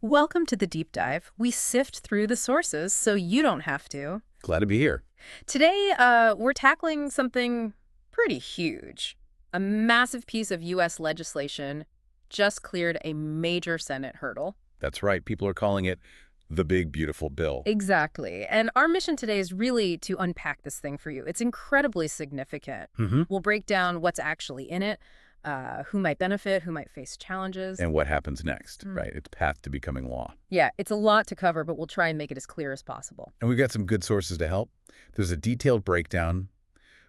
Welcome to the deep dive. We sift through the sources so you don't have to. Glad to be here. Today, we're tackling something pretty huge. A massive piece of U.S. legislation just cleared a major Senate hurdle. That's right. People are calling it the big, beautiful bill. Exactly. And our mission today is really to unpack this thing for you. It's incredibly significant. hmm We'll break down what's actually in it, who might benefit, who might face challenges. And what happens next, Mm. right? Its path to becoming law. Yeah, it's a lot to cover, but we'll try and make it as clear as possible. And we've got some good sources to help. There's a detailed breakdown,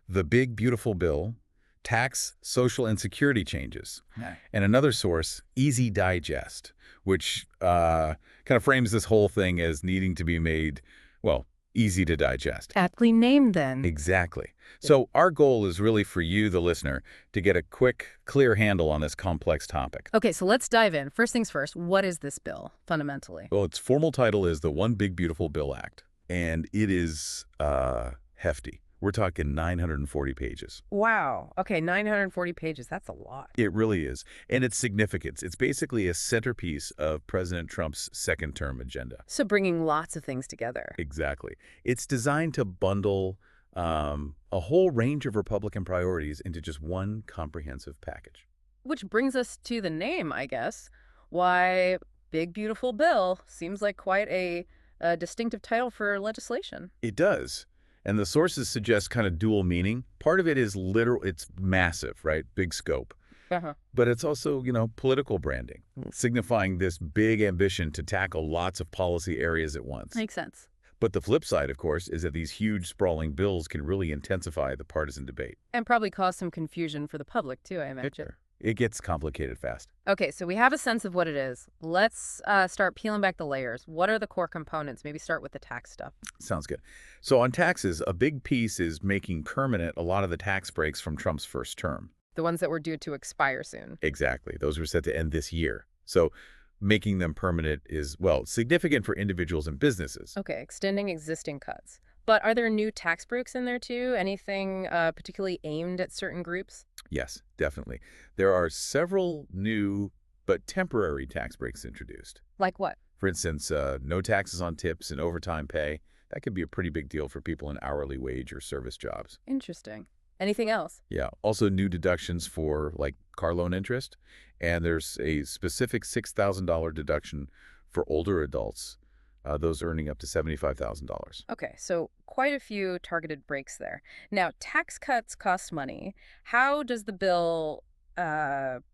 the big, beautiful bill, tax, social, and security changes. Yeah. And another source, Easy Digest, which kind of frames this whole thing as needing to be made, well, easy to digest. Aptly named, then. Exactly. So our goal is really for you, the listener, to get a quick, clear handle on this complex topic. Okay, so let's dive in. First things first, what is this bill, fundamentally? Well, its formal title is the One Big Beautiful Bill Act, and it is hefty. We're talking 940 pages. Wow. Okay, 940 pages. That's a lot. It really is. And its significance, it's basically a centerpiece of President Trump's second-term agenda. So bringing lots of things together. Exactly. It's designed to bundle a whole range of Republican priorities into just one comprehensive package. Which brings us to the name, I guess. Why Big Beautiful Bill seems like quite a distinctive title for legislation. It does. And the sources suggest kind of dual meaning. Part of it is literal, it's massive, right? Big scope. Uh-huh. But it's also, political branding, signifying this big ambition to tackle lots of policy areas at once. Makes sense. But the flip side, of course, is that these huge, sprawling bills can really intensify the partisan debate. And probably cause some confusion for the public, too, I imagine. It gets complicated fast. Okay, so we have a sense of what it is. Let's start peeling back the layers. What are the core components? Maybe start with the tax stuff. Sounds good. So on taxes, a big piece is making permanent a lot of the tax breaks from Trump's first term. The ones that were due to expire soon. Exactly. Those were set to end this year. So making them permanent is, well, significant for individuals and businesses. Okay, extending existing cuts. But are there new tax breaks in there too? Anything particularly aimed at certain groups? Yes, definitely. There are several new but temporary tax breaks introduced. Like what? For instance, no taxes on tips and overtime pay. That could be a pretty big deal for people in hourly wage or service jobs. Interesting. Anything else? Yeah. Also new deductions for like car loan interest. And there's a specific $6,000 deduction for older adults, those earning up to $75,000. Okay, so quite a few targeted breaks there. Now, tax cuts cost money. How does the bill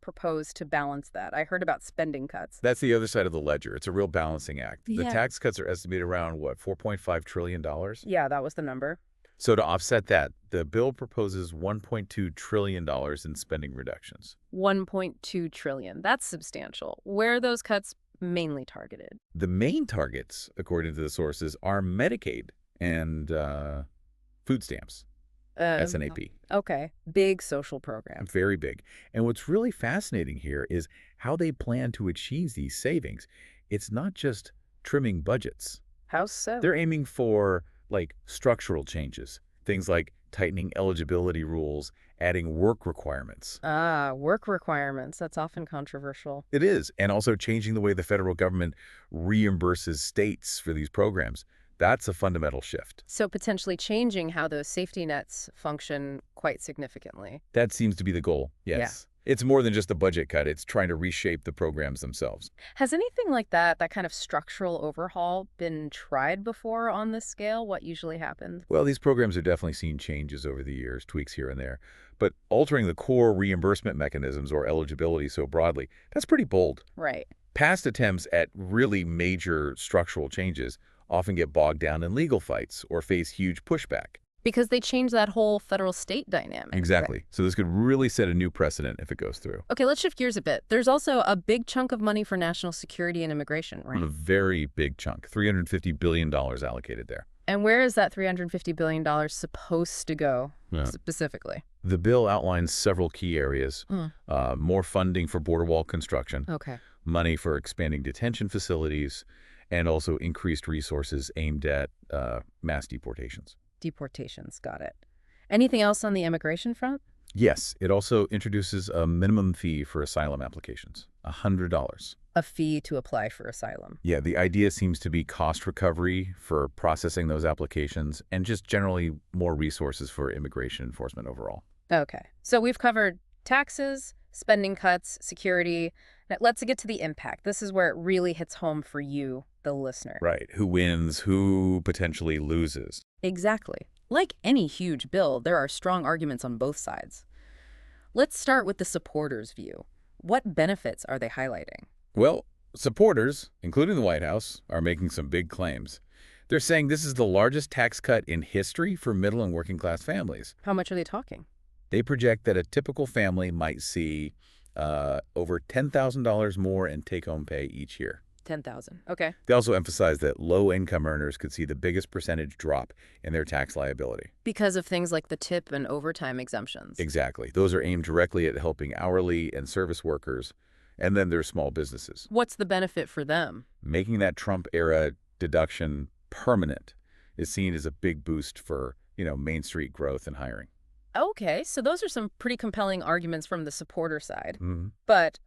propose to balance that? I heard about spending cuts. That's the other side of the ledger. It's a real balancing act. The Yeah. tax cuts are estimated around, what, $4.5 trillion? Yeah, that was the number. So to offset that, the bill proposes $1.2 trillion in spending reductions. 1.2 trillion. That's substantial. Where are those cuts mainly targeted? The main targets, according to the sources, are Medicaid and food stamps, SNAP. Okay, big social program. Very big. And what's really fascinating here is how they plan to achieve these savings. It's not just trimming budgets. How so? They're aiming for, like, structural changes, things like tightening eligibility rules, adding work requirements. Work requirements. That's often controversial. It is, and also changing the way the federal government reimburses states for these programs. That's a fundamental shift. So potentially changing how those safety nets function quite significantly. That seems to be the goal, yes. It's more than just a budget cut. It's trying to reshape the programs themselves. Has anything like that kind of structural overhaul, been tried before on this scale? What usually happens? Well, these programs have definitely seen changes over the years, tweaks here and there. But altering the core reimbursement mechanisms or eligibility so broadly, that's pretty bold. Right. Past attempts at really major structural changes often get bogged down in legal fights or face huge pushback. Because they change that whole federal-state dynamic. Exactly. Right. So this could really set a new precedent if it goes through. Okay, let's shift gears a bit. There's also a big chunk of money for national security and immigration, right? A very big chunk, $350 billion allocated there. And where is that $350 billion supposed to go specifically? The bill outlines several key areas. More funding for border wall construction, Okay. money for expanding detention facilities, and also increased resources aimed at mass deportations. Deportations, got it. Anything else on the immigration front? Yes, it also introduces a minimum fee for asylum applications, $100. A fee to apply for asylum. Yeah, the idea seems to be cost recovery for processing those applications and just generally more resources for immigration enforcement overall. Okay. So we've covered taxes, spending cuts, security. Now let's get to the impact. This is where it really hits home for you, the listener. Right. Who wins, who potentially loses. Exactly. Like any huge bill, there are strong arguments on both sides. Let's start with the supporters' view. What benefits are they highlighting? Well, supporters, including the White House, are making some big claims. They're saying this is the largest tax cut in history for middle and working class families. How much are they talking? They project that a typical family might see over $10,000 more in take-home pay each year. 10,000. Okay. They also emphasize that low-income earners could see the biggest percentage drop in their tax liability. Because of things like the tip and overtime exemptions. Exactly. Those are aimed directly at helping hourly and service workers, and then there's small businesses. What's the benefit for them? Making that Trump-era deduction permanent is seen as a big boost for, Main Street growth and hiring. Okay, so those are some pretty compelling arguments from the supporter side. Mm-hmm. But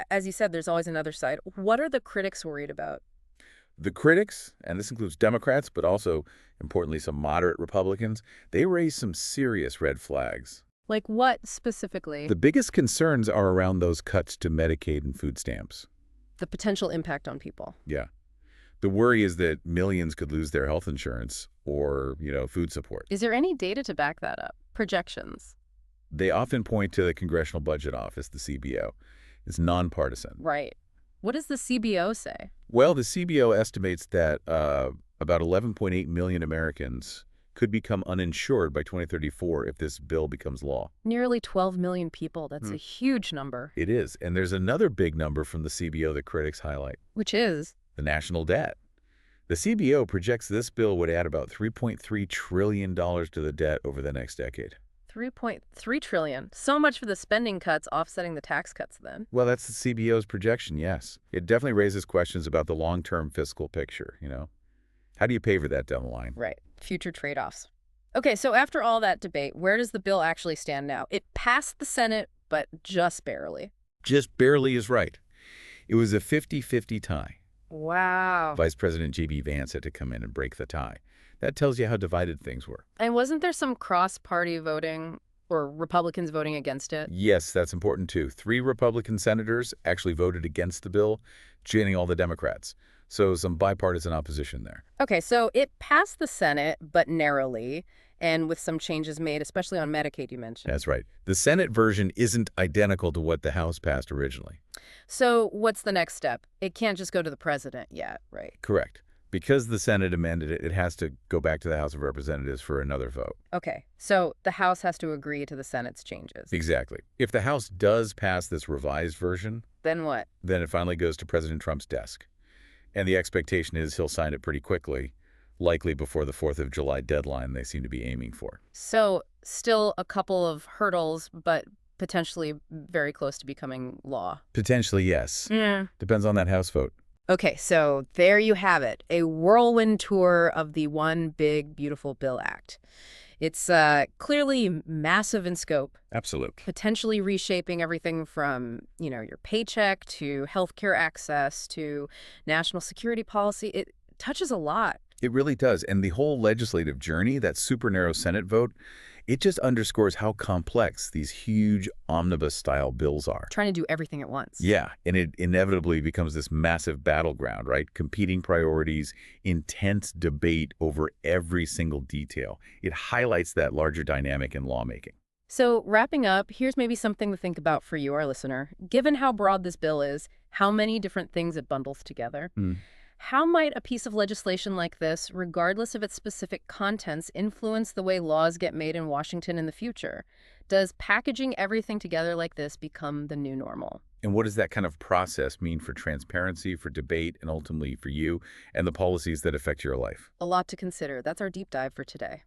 as you said, there's always another side. What are the critics worried about? The critics, and this includes Democrats, but also, importantly, some moderate Republicans, they raise some serious red flags. Like what specifically? The biggest concerns are around those cuts to Medicaid and food stamps. The potential impact on people. Yeah. The worry is that millions could lose their health insurance or, food support. Is there any data to back that up? Projections? They often point to the Congressional Budget Office, the CBO. It's nonpartisan. Right. What does the CBO say? Well, the CBO estimates that about 11.8 million Americans could become uninsured by 2034 if this bill becomes law. Nearly 12 million people. That's a huge number. It is. And there's another big number from the CBO that critics highlight. Which is? The national debt. The CBO projects this bill would add about $3.3 trillion to the debt over the next decade. 3.3 trillion. So much for the spending cuts offsetting the tax cuts then. Well, that's the CBO's projection, yes. It definitely raises questions about the long-term fiscal picture, How do you pay for that down the line? Right. Future trade-offs. Okay, so after all that debate, where does the bill actually stand now? It passed the Senate, but just barely. Just barely is right. It was a 50-50 tie. Wow. Vice President J.D. Vance had to come in and break the tie. That tells you how divided things were. And wasn't there some cross-party voting or Republicans voting against it? Yes, that's important too. 3 Republican senators actually voted against the bill, joining all the Democrats. So some bipartisan opposition there. Okay, so it passed the Senate, but narrowly, and with some changes made, especially on Medicaid, you mentioned. That's right. The Senate version isn't identical to what the House passed originally. So what's the next step? It can't just go to the president yet, right? Correct. Because the Senate amended it, it has to go back to the House of Representatives for another vote. Okay, so the House has to agree to the Senate's changes. Exactly. If the House does pass this revised version, Then what? then it finally goes to President Trump's desk. And the expectation is he'll sign it pretty quickly, likely before the 4th of July deadline they seem to be aiming for. So still a couple of hurdles, but potentially very close to becoming law. Potentially, yes. Yeah. Depends on that House vote. Okay, so there you have it, a whirlwind tour of the One Big Beautiful Bill Act. It's clearly massive in scope, Absolutely. potentially reshaping everything from, your paycheck to healthcare access to national security policy. It touches a lot. It really does. And the whole legislative journey, that super narrow Senate vote, it just underscores how complex these huge omnibus-style bills are. Trying to do everything at once. Yeah, and it inevitably becomes this massive battleground, right? Competing priorities, intense debate over every single detail. It highlights that larger dynamic in lawmaking. So wrapping up, here's maybe something to think about for you, our listener. Given how broad this bill is, how many different things it bundles together, how might a piece of legislation like this, regardless of its specific contents, influence the way laws get made in Washington in the future? Does packaging everything together like this become the new normal? And what does that kind of process mean for transparency, for debate, and ultimately for you and the policies that affect your life? A lot to consider. That's our deep dive for today.